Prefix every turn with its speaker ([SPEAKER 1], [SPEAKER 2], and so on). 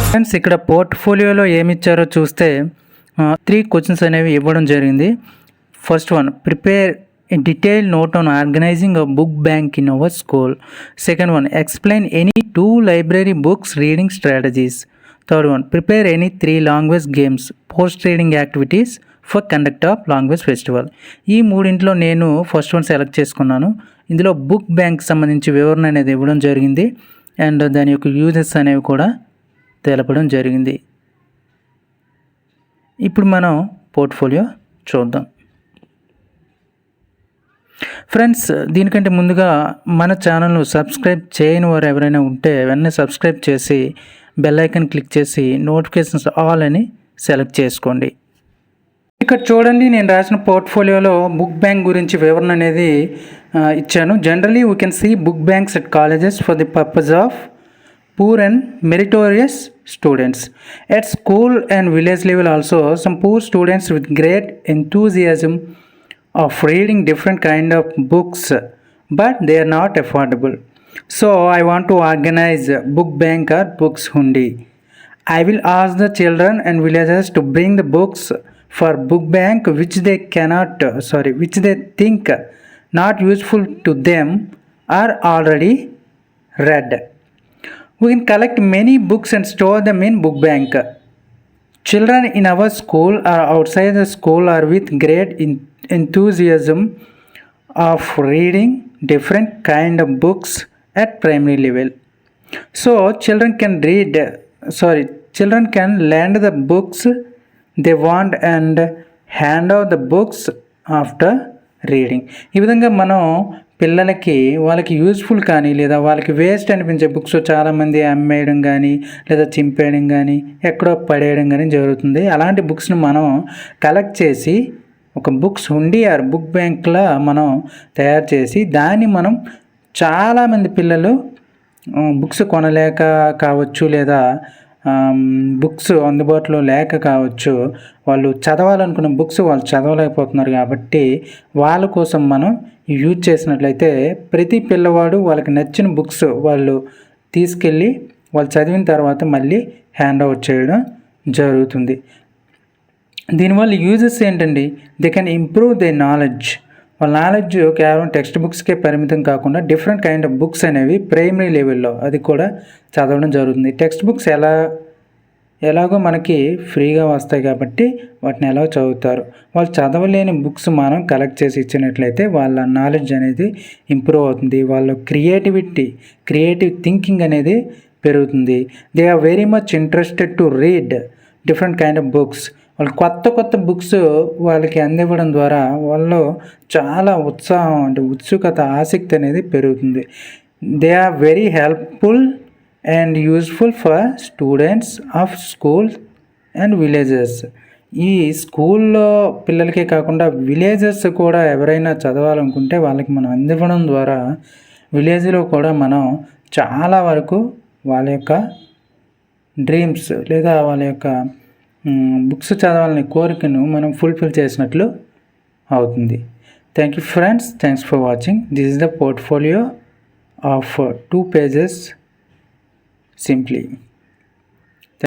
[SPEAKER 1] Friends, ఇక్కడ పోర్ట్ఫోలియోలో ఏమి ఇచ్చారో చూస్తే 3 క్వశ్చన్స్ అనేవి ఇవ్వడం జరిగింది. First one, prepare a detailed note on organizing a book bank in our school. Second one, explain any 2 library books reading strategies. Third one, prepare any 3 language games, post reading activities for conduct of language festival. ఈ మూడింట్లో నేను first one select చేసుకున్నాను. ఇందులో book bank సంబంధించి వివరణ అనేది ఇవ్వడం జరిగింది and దాని యొక్క యూజెస్ అనేవి కూడా తెలపడం జరిగింది. ఇప్పుడు మనం పోర్ట్ఫోలియో చూద్దాం. ఫ్రెండ్స్, దీనికంటే ముందుగా మన ఛానల్ను సబ్స్క్రైబ్ చేయని వారు ఎవరైనా ఉంటే వెంటనే సబ్స్క్రైబ్ చేసి బెల్ ఐకాన్ క్లిక్ చేసి నోటిఫికేషన్స్ ఆల్ అని సెలెక్ట్ చేసుకోండి. ఇక్కడ చూడండి, నేను రాసిన పోర్ట్ఫోలియోలో బుక్ బ్యాంక్ గురించి వివరణ అనేది ఇచ్చాను. Generally we can C book banks at colleges for the purpose of poor and meritorious students. At school and village level also, some poor students with great enthusiasm of reading different kind of books, but they are not affordable. So I want to organize book bank or books hundi. I will ask the children and villagers to bring the books for book bank which they think not useful to them are already read. We can collect many books and store them in book bank. Children in our school or outside the school are with great enthusiasm of reading different kind of books at primary level. So children can lend the books they want and hand out the books after reading. ఈ విధంగా మనం పిల్లలకి వాళ్ళకి useful కానీ లేదా వాళ్ళకి waste అనిపించే books చాలామంది అమ్మేయడం కానీ లేదా చింపేయడం కానీ ఎక్కడో పడేయడం కానీ జరుగుతుంది. అలాంటి బుక్స్ని మనం కలెక్ట్ చేసి ఒక బుక్స్ హుండీ ఆర్ బుక్ బ్యాంక్లా మనం తయారు చేసి దాన్ని మనం చాలామంది పిల్లలు బుక్స్ కొనలేక కావచ్చు లేదా బుక్స్ అందుబాటులో లేక కావచ్చు, వాళ్ళు చదవాలనుకున్న బుక్స్ వాళ్ళు చదవలేకపోతున్నారు. కాబట్టి వాళ్ళ కోసం మనం యూజ్ చేసినట్లయితే ప్రతి పిల్లవాడు వాళ్ళకి నచ్చిన బుక్స్ వాళ్ళు తీసుకెళ్ళి వాళ్ళు చదివిన తర్వాత మళ్ళీ హ్యాండ్ ఓవర్ చేయడం జరుగుతుంది. దీనివల్ల యూజెస్ ఏంటండి? They can improve they knowledge. వాళ్ళ నాలెడ్జ్ కేవలం టెక్స్ట్ బుక్స్కే పరిమితం కాకుండా డిఫరెంట్ కైండ్ ఆఫ్ బుక్స్ అనేవి ప్రైమరీ లెవెల్లో అది కూడా చదవడం జరుగుతుంది. టెక్స్ట్ బుక్స్ ఎలాగో మనకి ఫ్రీగా వస్తాయి కాబట్టి వాటిని ఎలా చదువుతారు. వాళ్ళు చదవలేని బుక్స్ మనం కలెక్ట్ చేసి ఇచ్చినట్లయితే వాళ్ళ నాలెడ్జ్ అనేది ఇంప్రూవ్ అవుతుంది. వాళ్ళ క్రియేటివ్ థింకింగ్ అనేది పెరుగుతుంది. They are very much interested to read different kind of books. వాళ్ళు కొత్త బుక్స్ వాళ్ళకి అందివ్వడం ద్వారా వాళ్ళు చాలా ఉత్సుకత ఆసక్తి అనేది పెరుగుతుంది. They are very helpful and useful for students of school and villages. ఈ స్కూల్లో పిల్లలకే కాకుండా విలేజెస్ కూడా ఎవరైనా చదవాలనుకుంటే వాళ్ళకి మనం అందివ్వడం ద్వారా విలేజ్లో కూడా మనం చాలా వరకు వాళ్ళ యొక్క డ్రీమ్స్ లేదా వాళ్ళ యొక్క బుక్స్ చదవాలనే కోరికను మనం ఫుల్ఫిల్ చేసినట్లు అవుతుంది. Thank you friends, thanks for watching. This is the portfolio of 2 pages simply.